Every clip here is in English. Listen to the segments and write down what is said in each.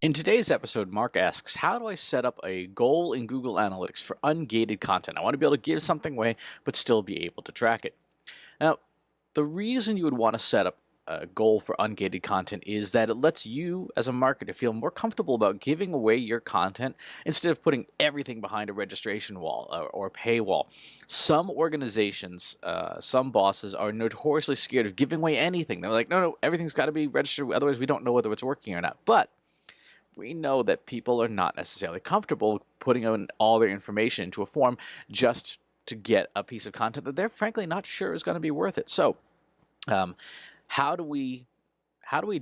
In today's episode, Mark asks, how do I set up a goal in Google Analytics for ungated content? I want to be able to give something away, but still be able to track it. Now, the reason you would want to set up a goal for ungated content is that it lets you as a marketer feel more comfortable about giving away your content instead of putting everything behind a registration wall or paywall. Some organizations, some bosses are notoriously scared of giving away anything. They're like, no, everything's got to be registered, otherwise we don't know whether it's working or not. But we know that people are not necessarily comfortable putting in all their information into a form just to get a piece of content that they're frankly not sure is going to be worth it. So, um, how do we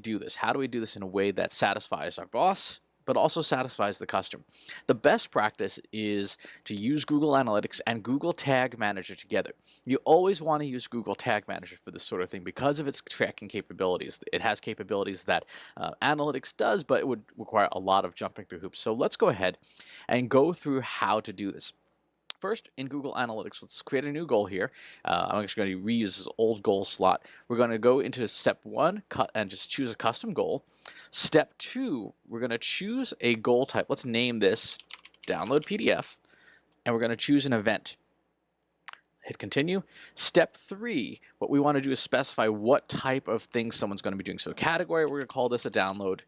do this? How do we do this in a way that satisfies our boss, but also satisfies the customer? The best practice is to use Google Analytics and Google Tag Manager together. You always want to use Google Tag Manager for this sort of thing because of its tracking capabilities. It has capabilities that Analytics does, but it would require a lot of jumping through hoops. So let's go ahead and go through how to do this. First, in Google Analytics, let's create a new goal here. I'm just going to reuse this old goal slot. We're going to go into step 1 and just choose a custom goal. Step 2, we're going to choose a goal type. Let's name this download PDF, and we're going to choose an event. Hit continue. Step 3, what we want to do is specify what type of thing someone's going to be doing. So category, we're going to call this a download.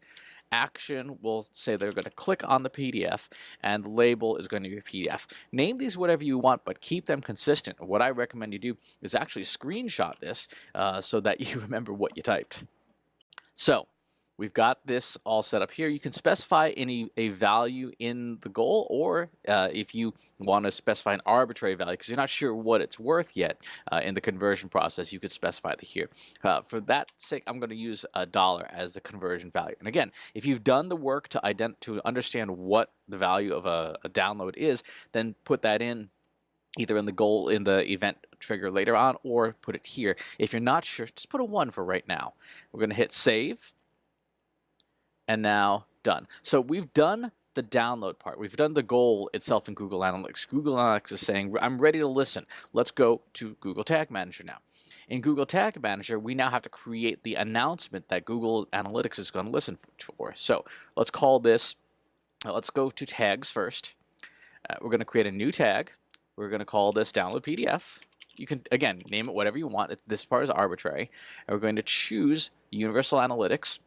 Action will say they're going to click on the PDF, and label is going to be a PDF. Name these whatever you want, but keep them consistent. What I recommend you do is actually screenshot this so that you remember what you typed. So we've got this all set up here. You can specify a value in the goal, or if you want to specify an arbitrary value because you're not sure what it's worth yet in the conversion process, you could specify it here. For that sake, I'm going to use $1 as the conversion value. And again, if you've done the work to understand what the value of a download is, then put that in either in the goal in the event trigger later on, or put it here. If you're not sure, just put a 1 for right now. We're going to hit save. And now done. So we've done the download part. We've done the goal itself in Google Analytics. Google Analytics is saying, I'm ready to listen. Let's go to Google Tag Manager now. In Google Tag Manager, we now have to create the announcement that Google Analytics is going to listen for. So let's call this, let's go to tags first. We're going to create a new tag. We're going to call this download PDF. You can, again, name it whatever you want. This part is arbitrary. And we're going to choose Universal Analytics.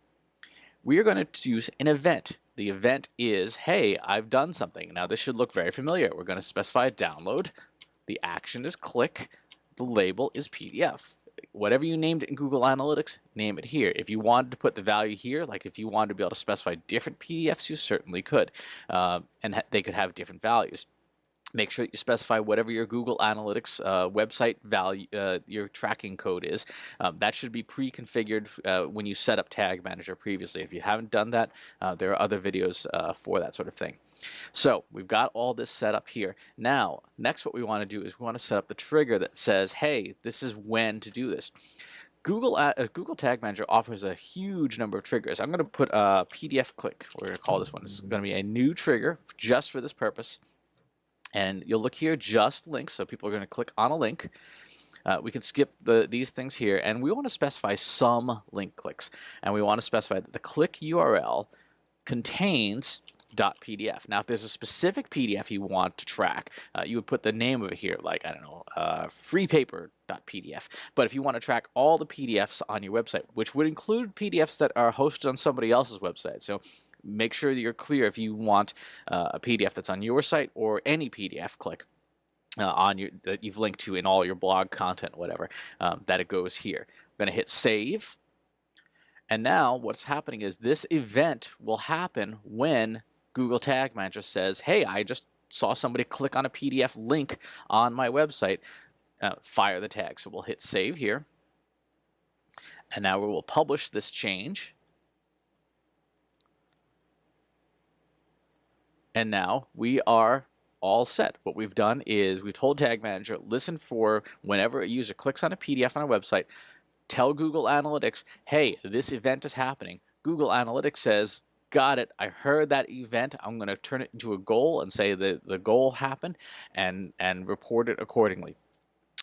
We are going to use an event. The event is, hey, I've done something. Now this should look very familiar. We're going to specify a download. The action is click. The label is PDF. Whatever you named it in Google Analytics, name it here. If you wanted to put the value here, like if you wanted to be able to specify different PDFs, you certainly could. And they could have different values. Make sure that you specify whatever your Google Analytics website value, your tracking code is. That should be pre-configured when you set up Tag Manager previously. If you haven't done that, there are other videos for that sort of thing. So we've got all this set up here. Now, next what we want to do is we want to set up the trigger that says, hey, this is when to do this. Google Tag Manager offers a huge number of triggers. I'm going to put a PDF click. We're going to call this one. This is going to be a new trigger just for this purpose. And you'll look here, just links, so people are going to click on a link. We can skip these things here, and we want to specify some link clicks. And we want to specify that the click URL contains .pdf. Now, if there's a specific PDF you want to track, you would put the name of it here, like, I don't know, freepaper.pdf. But if you want to track all the PDFs on your website, which would include PDFs that are hosted on somebody else's website, so make sure that you're clear if you want a PDF that's on your site or any PDF click that you've linked to in all your blog content, whatever, that it goes here. I'm going to hit save. And now what's happening is this event will happen when Google Tag Manager says, hey, I just saw somebody click on a PDF link on my website. Fire the tag. So we'll hit save here. And now we will publish this change. And now we are all set. What we've done is we've told Tag Manager, listen for whenever a user clicks on a PDF on our website, tell Google Analytics, hey, this event is happening. Google Analytics says, got it, I heard that event. I'm going to turn it into a goal and say that the goal happened and report it accordingly.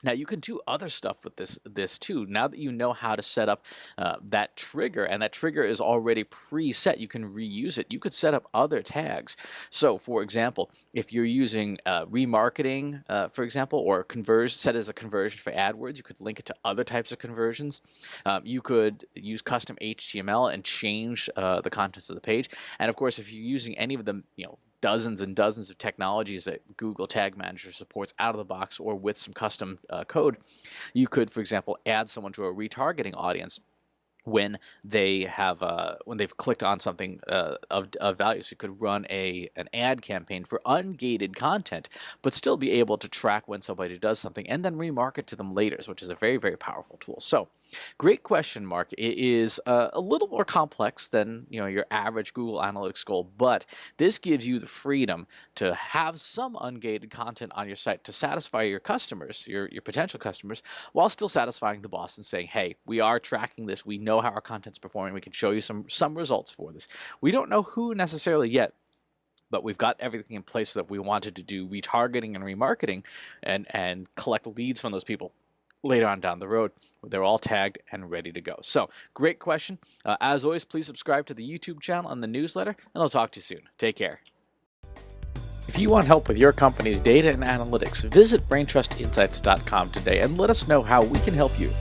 Now you can do other stuff with this too. Now that you know how to set up that trigger, and that trigger is already preset, you can reuse it. You could set up other tags. So, for example, if you're using remarketing, for example, or conversion set as a conversion for AdWords, you could link it to other types of conversions. You could use custom HTML and change the contents of the page. And of course, if you're using any of the dozens and dozens of technologies that Google Tag Manager supports out of the box or with some custom code, you could, for example, add someone to a retargeting audience when they have when they've clicked on something of value. So you could run an ad campaign for ungated content, but still be able to track when somebody does something and then remarket to them later, which is a very, very powerful tool. So great question, Mark. It is a little more complex than your average Google Analytics goal, but this gives you the freedom to have some ungated content on your site to satisfy your customers, your potential customers, while still satisfying the boss and saying, hey, we are tracking this. We know how our content's performing. We can show you some results for this. We don't know who necessarily yet, but we've got everything in place so that if we wanted to do retargeting and remarketing and collect leads from those people later on down the road, they're all tagged and ready to go. So great question. As always, please subscribe to the YouTube channel and the newsletter, and I'll talk to you soon. Take care. If you want help with your company's data and analytics, visit braintrustinsights.com today and let us know how we can help you.